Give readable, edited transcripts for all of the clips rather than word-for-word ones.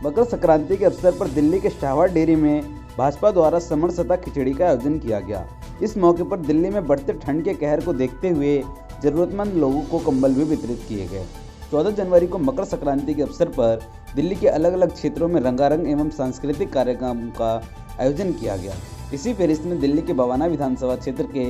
मकर संक्रांति के अवसर पर दिल्ली के शाहबाद डेयरी में भाजपा द्वारा समरसता खिचड़ी का आयोजन किया गया। इस मौके पर दिल्ली में बढ़ते ठंड के कहर को देखते हुए जरूरतमंद लोगों को कंबल भी वितरित किए गए। 14 जनवरी को मकर संक्रांति के अवसर पर दिल्ली के अलग अलग क्षेत्रों में रंगारंग एवं सांस्कृतिक कार्यक्रमों का आयोजन किया गया। इसी फहरिस्त में दिल्ली के बवाना विधानसभा क्षेत्र के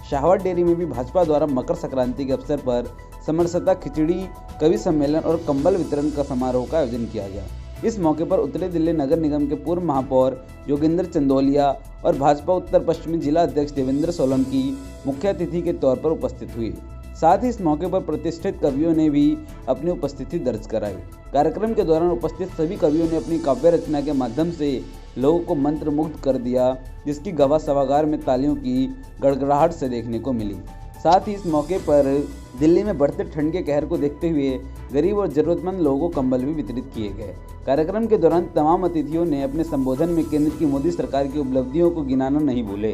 शाहबाद डेयरी में भी भाजपा द्वारा मकर संक्रांति के अवसर पर समरसता खिचड़ी, कवि सम्मेलन और कंबल वितरण का समारोह का आयोजन किया गया। इस मौके पर उत्तरी दिल्ली नगर निगम के पूर्व महापौर योगेंद्र चंदौलिया और भाजपा उत्तर पश्चिमी जिला अध्यक्ष देवेंद्र सोलंकी मुख्य अतिथि के तौर पर उपस्थित हुए। साथ ही इस मौके पर प्रतिष्ठित कवियों ने भी अपनी उपस्थिति दर्ज कराई। कार्यक्रम के दौरान उपस्थित सभी कवियों ने अपनी काव्य रचना के माध्यम से लोगों को मंत्रमुग्ध कर दिया, जिसकी गवाह सभागार में तालियों की गड़गड़ाहट से देखने को मिली। साथ ही इस मौके पर दिल्ली में बढ़ते ठंड के कहर को देखते हुए गरीब और जरूरतमंद लोगों को कंबल भी वितरित किए गए। कार्यक्रम के दौरान तमाम अतिथियों ने अपने संबोधन में केंद्र की मोदी सरकार की उपलब्धियों को गिनाना नहीं भूले।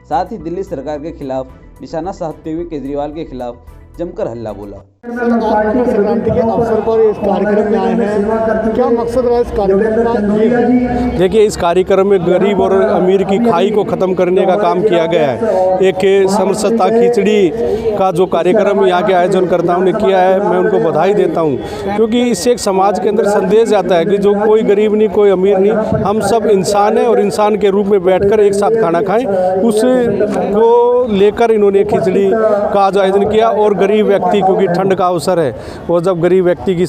साथ ही दिल्ली सरकार के खिलाफ निशाना साधते हुए केजरीवाल के खिलाफ जमकर हल्ला बोला। संक्रांति के अवसर पर इस कार्यक्रम में आए हैं, क्या मकसद रहा इस कार्यक्रम का? देखिए, इस कार्यक्रम में गरीब और अमीर की खाई को ख़त्म करने का काम किया गया है। एक समरसता खिचड़ी का जो कार्यक्रम यहाँ के आयोजनकर्ताओं ने किया है, मैं उनको बधाई देता हूँ, क्योंकि इससे एक समाज के अंदर संदेश जाता है कि जो कोई गरीब नहीं, कोई अमीर नहीं, हम सब इंसान हैं और इंसान के रूप में बैठकर एक साथ खाना खाएं। उसको लेकर इन्होंने खिचड़ी का आयोजन किया। और गरीब व्यक्ति, क्योंकि ठंड का अवसर है, और जब गरीब व्यक्ति के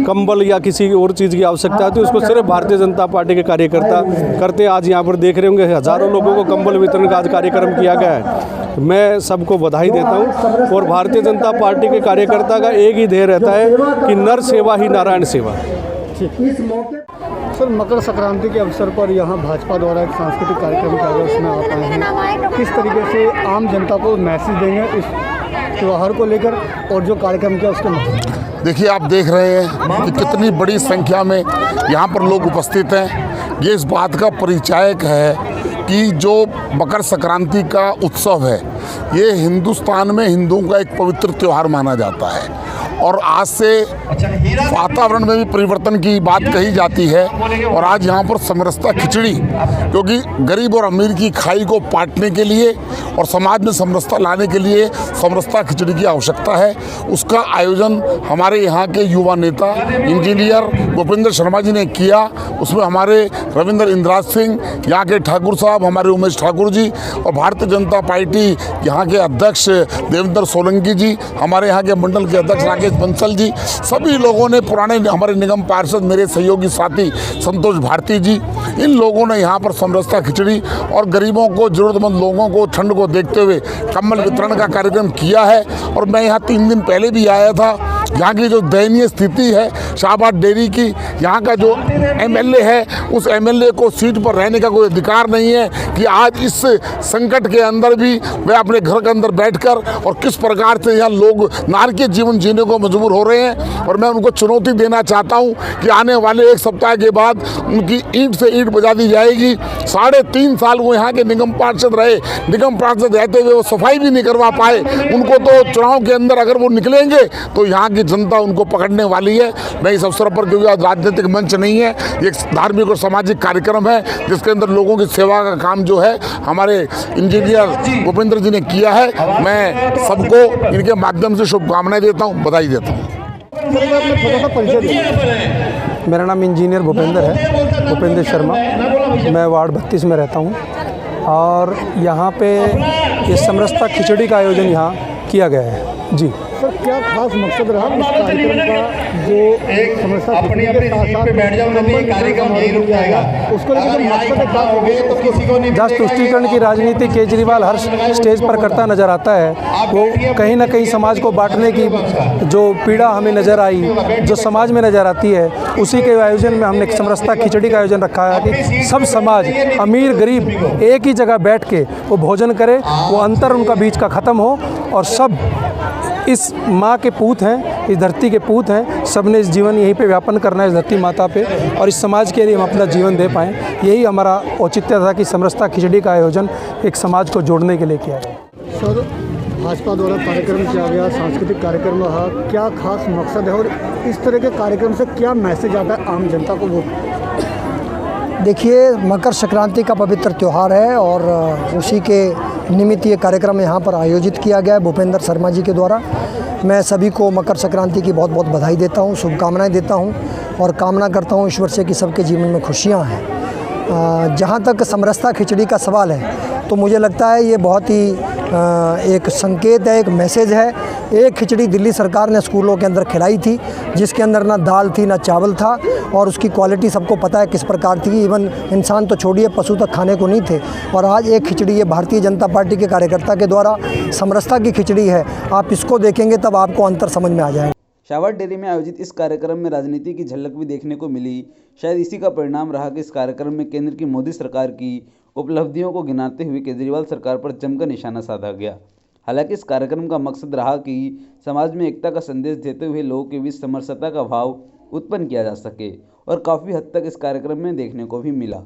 कंबल या किसी और चीज़ की आवश्यकता होती है, उसको सिर्फ भारतीय जनता पार्टी के कार्यकर्ता करते। आज यहाँ पर देख रहे होंगे हज़ारों लोगों को कंबल वितरण का आज कार्यक्रम किया गया है। मैं सबको बधाई देता हूँ। और भारतीय जनता पार्टी के कार्यकर्ता का एक ही ध्येय रहता है कि नर सेवा ही नारायण सेवा। सर, मकर संक्रांति के अवसर पर यहाँ भाजपा द्वारा एक सांस्कृतिक कार्यक्रम किया गया, उसमें आप आए हैं। किस तरीके से आम जनता को मैसेज देंगे इस त्यौहार को लेकर और जो कार्यक्रम किया उसके मकसद? देखिए, आप देख रहे हैं कि कितनी बड़ी संख्या में यहाँ पर लोग उपस्थित हैं। ये इस बात का परिचायक है कि जो मकर संक्रांति का उत्सव है, ये हिंदुस्तान में हिंदुओं का एक पवित्र त्यौहार माना जाता है। और आज से वातावरण में भी परिवर्तन की बात कही जाती है। और आज यहाँ पर समरसता खिचड़ी, क्योंकि गरीब और अमीर की खाई को पाटने के लिए और समाज में समरसता लाने के लिए समरसता खिचड़ी की आवश्यकता है। उसका आयोजन हमारे यहाँ के युवा नेता इंजीनियर भूपेंद्र शर्मा जी ने किया। उसमें हमारे रविंद्र इंद्राज सिंह, यहाँ के ठाकुर साहब, हमारे उमेश ठाकुर जी, और भारतीय जनता पार्टी यहाँ के अध्यक्ष देवेंद्र सोलंकी जी, हमारे यहाँ के मंडल के अध्यक्ष राकेश बंसल जी, सभी लोगों ने, पुराने हमारे निगम पार्षद, मेरे सहयोगी साथी संतोष भारती जी, इन लोगों ने यहाँ पर समरसता खिचड़ी और गरीबों को, जरूरतमंद लोगों को ठंड को देखते हुए कंबल वितरण का कार्यक्रम किया है। और मैं यहाँ 3 दिन पहले भी आया था। यहाँ की जो दयनीय स्थिति है शाहबाद डेयरी की, यहाँ का जो एमएलए है, उस एमएलए को सीट पर रहने का कोई अधिकार नहीं है कि आज इस संकट के अंदर भी वह अपने घर के अंदर बैठकर और किस प्रकार से यहाँ लोग नारकीय जीवन जीने को मजबूर हो रहे हैं। और मैं उनको चुनौती देना चाहता हूँ कि आने वाले 1 सप्ताह के बाद उनकी ईंट से ईंट बजा दी जाएगी। 3.5 साल वो यहाँ के निगम पार्षद रहे, निगम पार्षद रहते हुए वो सफाई भी नहीं करवा पाए। उनको तो चुनाव के अंदर अगर वो निकलेंगे तो यहाँ की जनता उनको पकड़ने वाली है। मैं इस अवसर पर, क्योंकि आज राजनीतिक मंच नहीं है, एक धार्मिक और सामाजिक कार्यक्रम है जिसके अंदर लोगों की सेवा का काम जो है हमारे इंजीनियर भूपेंद्र जी ने किया है। मैं सबको इनके माध्यम से शुभकामनाएं देता हूँ, बधाई देता हूँ। मेरा नाम इंजीनियर भूपेंद्र है, भूपेंद्र शर्मा। मैं वार्ड 32 में रहता हूँ और यहाँ पे ये समरसता खिचड़ी का आयोजन यहाँ किया गया है। जी सर, क्या खास मकसद रहा इस कार्यक्रम का? जो समरसता अपनी सीट पे बैठ जाओ, नहीं कार्यक्रम यही रुक जाएगा। उसको लेकर मकसद क्या हो गए तो किसी को नहीं। जस तुष्टीकरण की राजनीति केजरीवाल हर स्टेज पर करता नजर आता है। वो कहीं ना कहीं समाज को बांटने की जो पीड़ा हमें नजर आई, जो समाज में नजर आती है, उसी के आयोजन में हमने समरसता खिचड़ी का आयोजन रखा है कि सब समाज, अमीर गरीब, एक ही जगह बैठ के वो भोजन करे, वो अंतर उनका बीच का ख़त्म हो और सब इस माँ के पूत हैं, इस धरती के पूत हैं। सब ने इस जीवन यहीं पे व्यापन करना है, इस धरती माता पे, और इस समाज के लिए हम अपना जीवन दे पाएँ। यही हमारा औचित्य था कि समरसता खिचड़ी का आयोजन एक समाज को जोड़ने के लिए किया गया। सर, भाजपा द्वारा कार्यक्रम किया गया, सांस्कृतिक कार्यक्रम रहा, क्या खास मकसद है और इस तरह के कार्यक्रम से क्या मैसेज आता है आम जनता को? वो देखिए, मकर संक्रांति का पवित्र त्यौहार है और उसी के निमित्त ये कार्यक्रम यहाँ पर आयोजित किया गया है भूपेंद्र शर्मा जी के द्वारा। मैं सभी को मकर संक्रांति की बहुत बहुत बधाई देता हूँ, शुभकामनाएं देता हूँ और कामना करता हूँ ईश्वर से कि सबके जीवन में खुशियाँ हैं। जहाँ तक समरसता खिचड़ी का सवाल है तो मुझे लगता है ये बहुत ही एक संकेत है, एक मैसेज है। एक खिचड़ी दिल्ली सरकार ने स्कूलों के अंदर खिलाई थी जिसके अंदर ना दाल थी ना चावल था और उसकी क्वालिटी सबको पता है किस प्रकार थी। इवन इंसान तो छोड़िए, पशु तक खाने को नहीं थे। और आज एक खिचड़ी ये भारतीय जनता पार्टी के कार्यकर्ता के द्वारा समरसता की खिचड़ी है। आप इसको देखेंगे तब आपको अंतर समझ में आ जाएगा। शाहवाड़ डेयरी में आयोजित इस कार्यक्रम में राजनीति की झलक भी देखने को मिली। शायद इसी का परिणाम रहा कि इस कार्यक्रम में केंद्र की मोदी सरकार की उपलब्धियों को गिनाते हुए केजरीवाल सरकार पर जमकर निशाना साधा गया। हालांकि इस कार्यक्रम का मकसद रहा कि समाज में एकता का संदेश देते हुए लोगों के बीच समरसता का भाव उत्पन्न किया जा सके और काफ़ी हद तक इस कार्यक्रम में देखने को भी मिला।